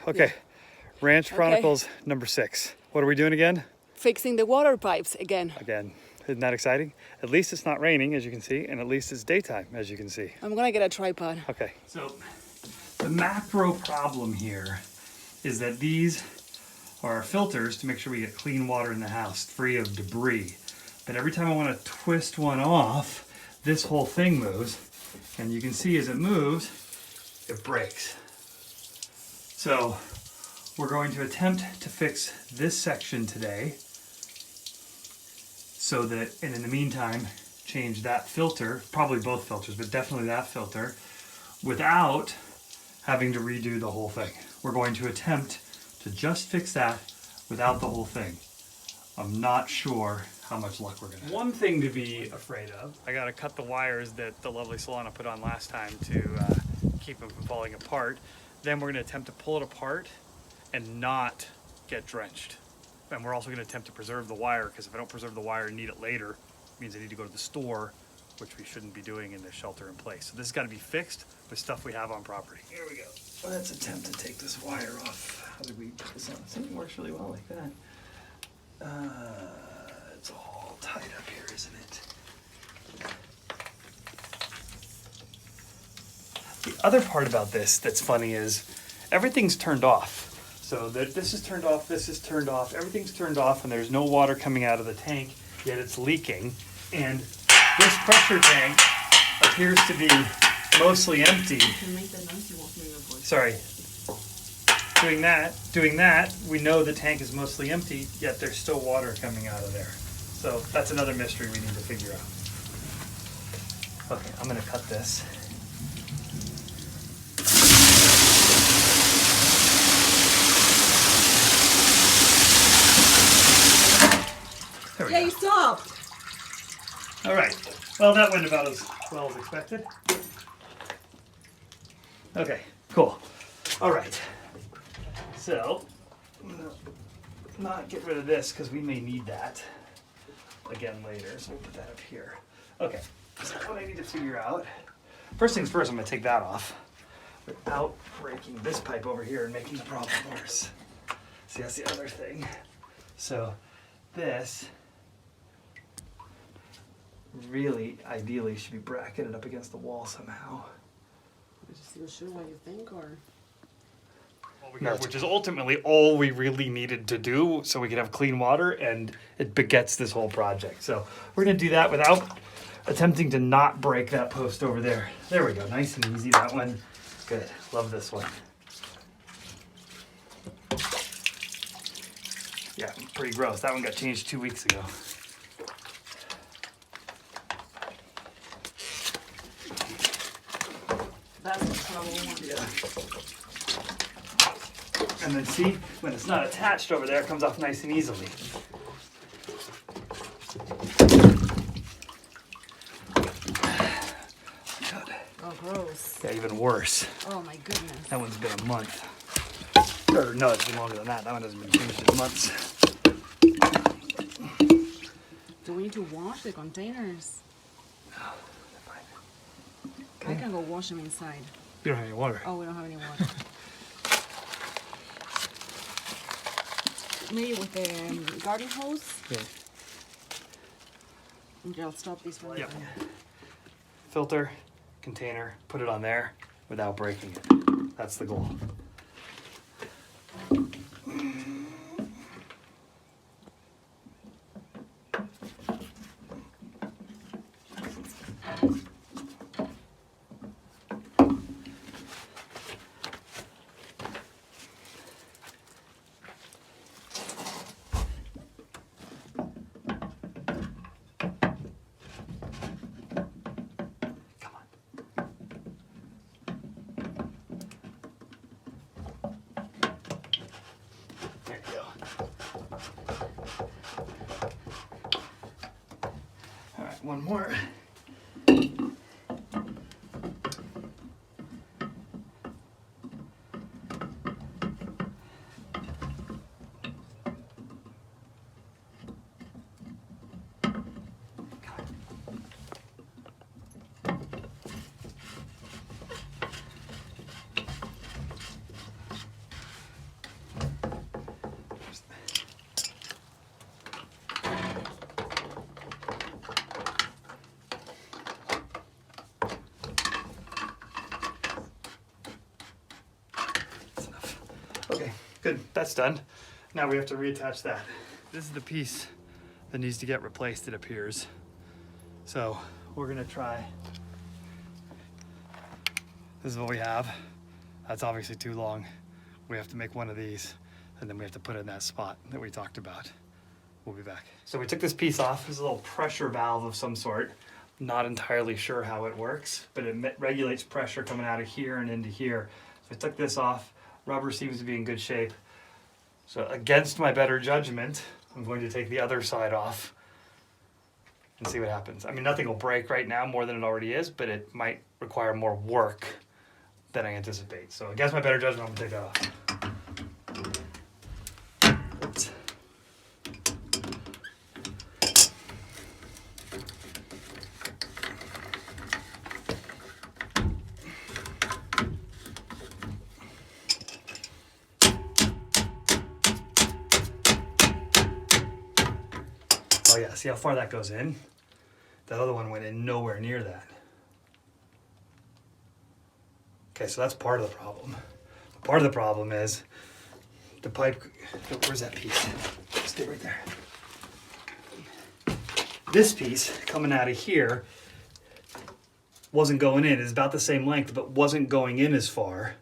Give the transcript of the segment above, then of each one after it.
Okay. Yeah. Ranch Okay. Chronicles number 6. What are we doing again? Fixing the water pipes again. Again. Isn't that exciting? At least it's not raining, as you can see, and at least it's daytime, as you can see. I'm gonna get a tripod. Okay. So the macro problem here is that these are our filters to make sure we get clean water in the house, free of debris. But every time I want to twist one off, this whole thing moves, and you can see as it moves, it breaks. So we're going to attempt to fix this section today, so that, and in the meantime, change that filter, probably both filters, but definitely that filter, without having to redo the whole thing. We're going to attempt to just fix that without the whole thing. I'm not sure how much luck we're gonna have. One thing to be afraid of, I gotta cut the wires that the lovely Solana put on last time to keep them from falling apart. Then we're gonna attempt to pull it apart and not get drenched. And we're also gonna attempt to preserve the wire, because if I don't preserve the wire and need it later, it means I need to go to the store, which we shouldn't be doing in the shelter in place. So this has gotta be fixed with stuff we have on property. Here we go. Let's attempt to take this wire off. How did we put this on? Something works really well like that. It's all tied up here, isn't it? The other part about this that's funny is everything's turned off. So this is turned off, this is turned off, everything's turned off, and there's no water coming out of the tank, yet it's leaking. And this pressure tank appears to be mostly empty. Sorry. Doing that, we know the tank is mostly empty, yet there's still water coming out of there. So that's another mystery we need to figure out. Okay, I'm gonna cut this. There we go. You stopped! All right, well that went about as well as expected. Okay, cool. All right. So, I'm gonna not get rid of this because we may need that again later. So we'll put that up here. Okay, so what I need to figure out, first things first, I'm gonna take that off without breaking this pipe over here and making the problem worse. See, that's the other thing. So this really, ideally, should be bracketed up against the wall somehow. Just not sure what you think, or Which is ultimately all we really needed to do so we could have clean water, and it begets this whole project. So we're going to do that without attempting to not break that post over there. There we go, nice and easy, that one. Good, love this one. Yeah, pretty gross. That one got changed 2 weeks ago. that's the trouble. Yeah. And then see, when it's not attached over there, it comes off nice and easily. God. Oh, gross. Yeah, even worse. Oh my goodness. That one's been a month. Or no, it's been longer than that. That one hasn't been changed in months. Do we need to wash the containers? No, they're fine. I can go wash them inside. You don't have any water. Oh, we don't have any water. Maybe with the garden hose? Yeah. Okay, I'll stop this one. Yep. Filter, container, put it on there without breaking it. That's the goal. There you go. All right, one more. good. That's done. Now we have to reattach that. This is the piece that needs to get replaced, it appears. So we're gonna try. This is what we have. That's obviously too long. We have to make one of these, and then we have to put it in that spot that we talked about. We'll be back. So we took this piece off. This is a little pressure valve of some sort. Not entirely sure how it works, but it regulates pressure coming out of here and into here. So I took this off. Rubber seems to be in good shape. So against my better judgment, I'm going to take the other side off and see what happens. I mean, nothing will break right now more than it already is, but it might require more work than I anticipate. So against my better judgment, I'm gonna take that off. Oops. Oh yeah, see how far that goes in? That other one went in nowhere near that. Okay, so that's part of the problem. Part of the problem is the pipe, where's that piece? Stay right there. This piece coming out of here wasn't going in. It's about the same length, but wasn't going in as far.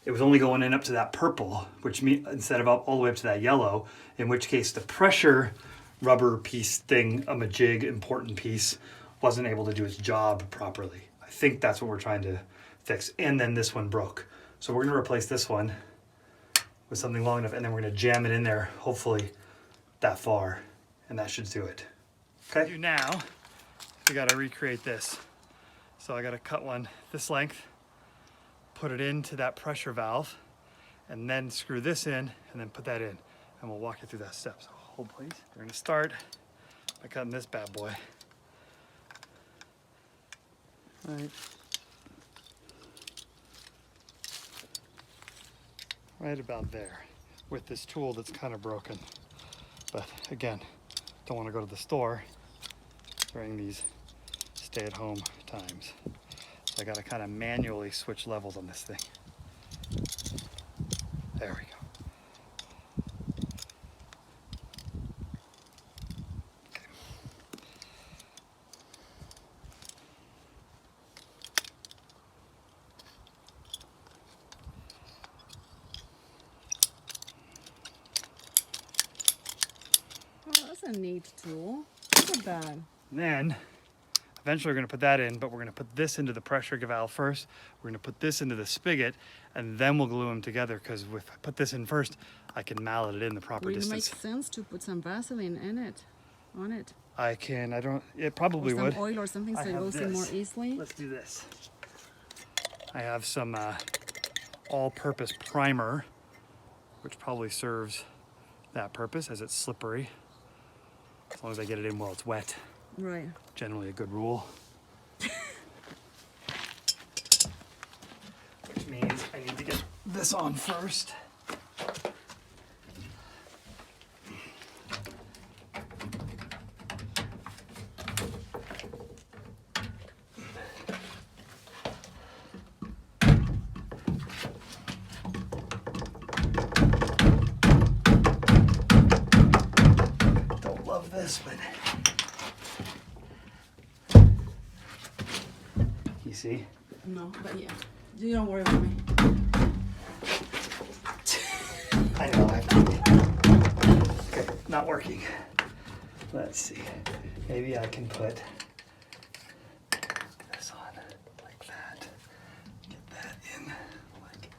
It was only going in up to that purple, which means instead of up all the way up to that yellow, in which case the pressure rubber piece thing, a majig important piece, wasn't able to do its job properly. I think that's what we're trying to fix. And then this one broke. So we're gonna replace this one with something long enough, and then we're gonna jam it in there, hopefully that far, and that should do it. Okay? Now, we gotta recreate this. So I gotta cut one this length, put it into that pressure valve, and then screw this in, and then put that in. And we'll walk you through that step. So hold please. We're gonna start by cutting this bad boy. Right about there with this tool that's kind of broken. But again, don't want to go to the store during these stay-at-home times. So I got to kind of manually switch levels on this thing. There we go. Oh, that's a neat tool. Look at that. And then eventually we're going to put that in, but we're going to put this into the pressure valve first. We're going to put this into the spigot, and then we'll glue them together, because if I put this in first, I can mallet it in the proper Would it make distance. sense to put some Vaseline in it, on it? I can, I don't, it probably Or some would. oil or something so I it have goes in more this. easily? Let's do this. I have some all-purpose primer, which probably serves that purpose, as it's slippery. As long as I get it in while it's wet. Right. Generally a good rule. Which means I need to get this on first. Don't love this, but you see? No, but yeah. You don't worry about me. I know. Okay, not working. Let's see. Maybe I can put this on like that. Get that in like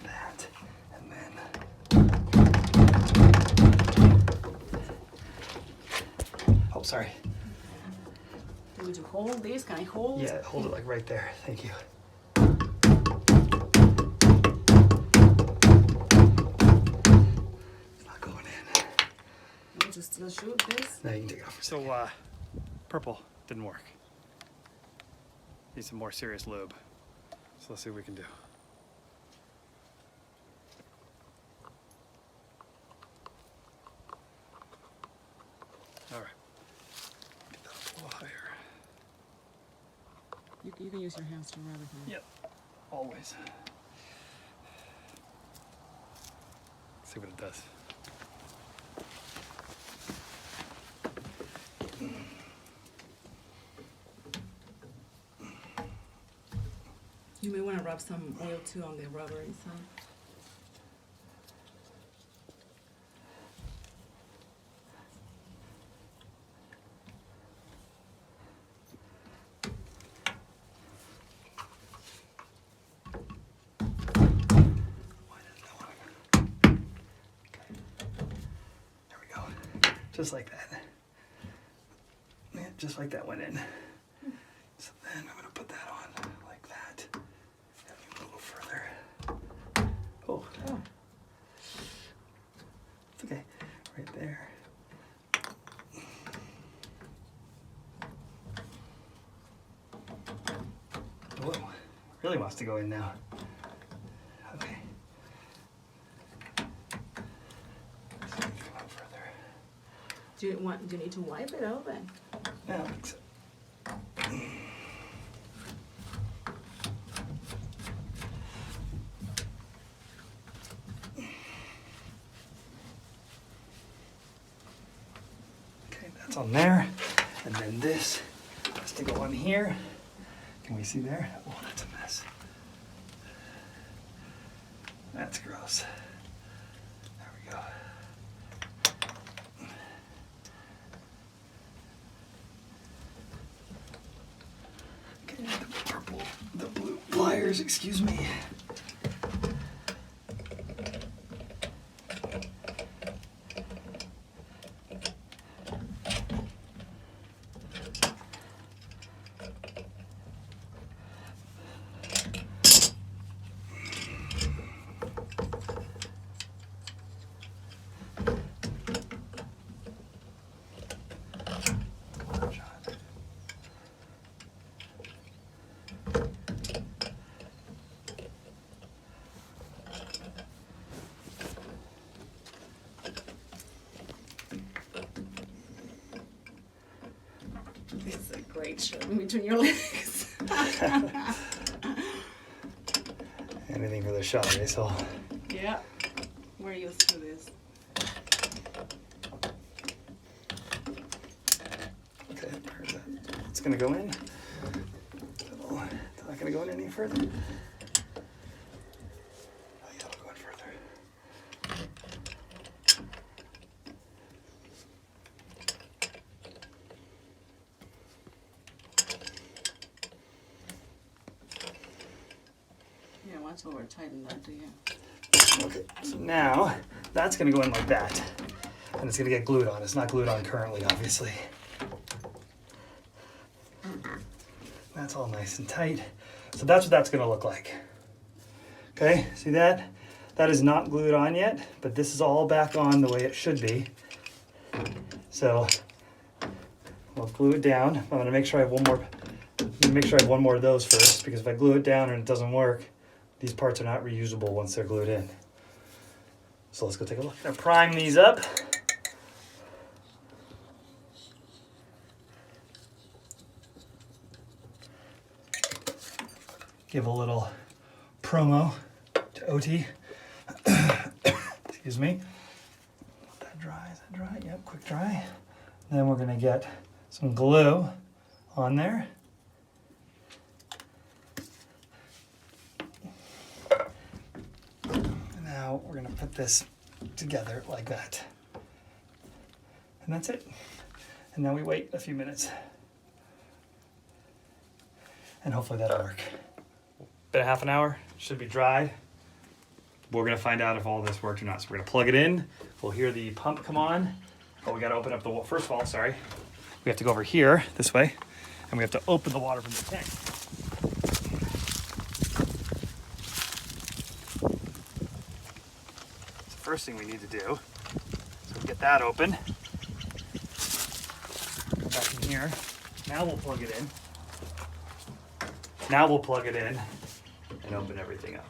that. And then. Oh, sorry. Would you hold this? Can I hold? Yeah, hold it like right there. Thank you. It's not going in. Would you still shoot this? No, you can take it off. So, purple didn't work. Need some more serious lube. So let's see what we can do. All right. Get that up a little higher. You can use your hands to rub it in. Yep, always. See what it does. You may want to rub some oil too on the rubber inside. Just like that. Yeah, just like that went in. So then I'm gonna put that on like that. And a little further. Oh. It's okay. Right there. Whoa. Really wants to go in now. Okay. Do you need to wipe it out then? Yeah, I think so. Okay, that's on there. And then this has to go on here. Can we see there? Oh, that's a mess. That's gross. There we go. The blue pliers, excuse me. It's a great shot in between your legs. Anything for the shot, so. Yeah, we're used to this. Okay, where's that? It's gonna go in. It's not gonna go in any further. Oh yeah, it'll go in further. Yeah, once over tighten that, do you? Okay, so now that's gonna go in like that. And it's gonna get glued on. It's not glued on currently, obviously. That's all nice and tight. So that's what that's gonna look like. Okay, see that? That is not glued on yet, but this is all back on the way it should be. So we'll glue it down. I'm gonna make sure I have one more. Make sure I have one more of those first, because if I glue it down and it doesn't work, these parts are not reusable once they're glued in. So let's go take a look. I'm gonna prime these up. Give a little promo to OT. Excuse me. Let that dry. Is that dry? Yep, quick dry. Then we're gonna get some glue on there. And now we're gonna put this together like that. And that's it. And now we wait a few minutes. And hopefully that'll work. Been a half an hour, should be dried. We're gonna find out if all this worked or not. So we're gonna plug it in. We'll hear the pump come on. Oh, we gotta open up the wall. First of all, sorry. We have to go over here, this way, and we have to open the water from the tank. So first thing we need to do, so we get that open. Go back in here. Now we'll plug it in. Now we'll plug it in and open everything up.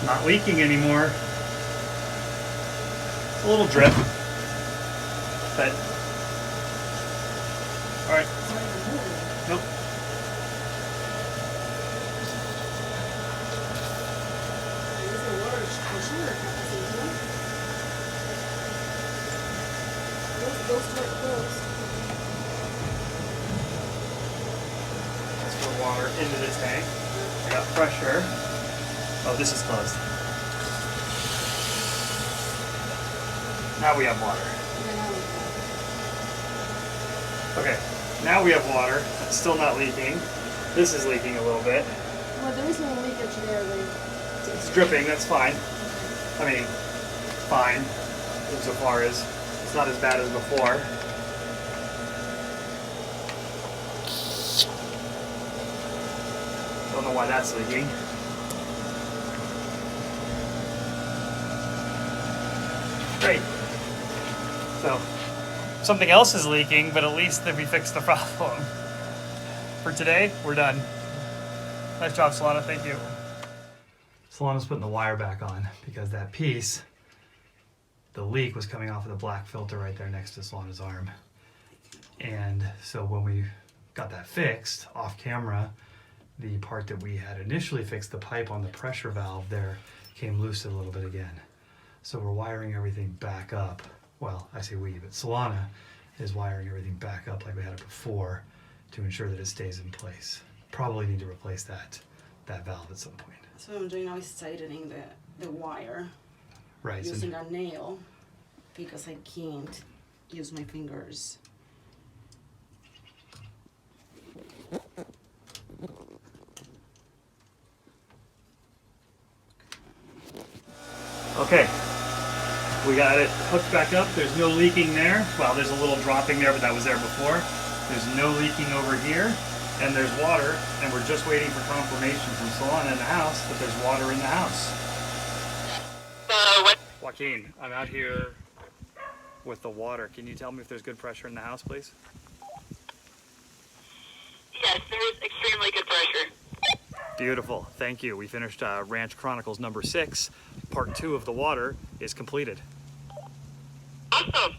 Not leaking anymore. A little drip. But, all right. Nope. Let's put water into the tank. I got pressure. Oh, this is closed. Now we have water. Okay, now we have water. It's still not leaking. This is leaking a little bit. Well, there is no leakage there. It's dripping, that's fine. I mean, fine, insofar as it's not as bad as before. Don't know why that's leaking. Great. So, something else is leaking, but at least that we fixed the problem. For today, we're done. Nice job, Solana, thank you. Solana's putting the wire back on because that piece, the leak was coming off of the black filter right there next to Solana's arm. And so when we got that fixed off camera, the part that we had initially fixed, the pipe on the pressure valve there, came loose a little bit again. So we're wiring everything back up. Well, I say we, but Solana is wiring everything back up like we had it before to ensure that it stays in place. Probably need to replace that valve at some point. So what I'm doing now is tightening the wire Right. So using a nail because I can't use my fingers. okay, we got it hooked back up. There's no leaking there. Well, there's a little dropping there, but that was there before. There's no leaking over here, and there's water, and we're just waiting for confirmation from Solana in the house that there's water in the house. Joaquin, I'm out here with the water. Can you tell me if there's good pressure in the house, please? Yes, there is extremely good pressure. Beautiful, thank you. We finished Ranch Chronicles number 6. Part 2 of the water is completed. Awesome.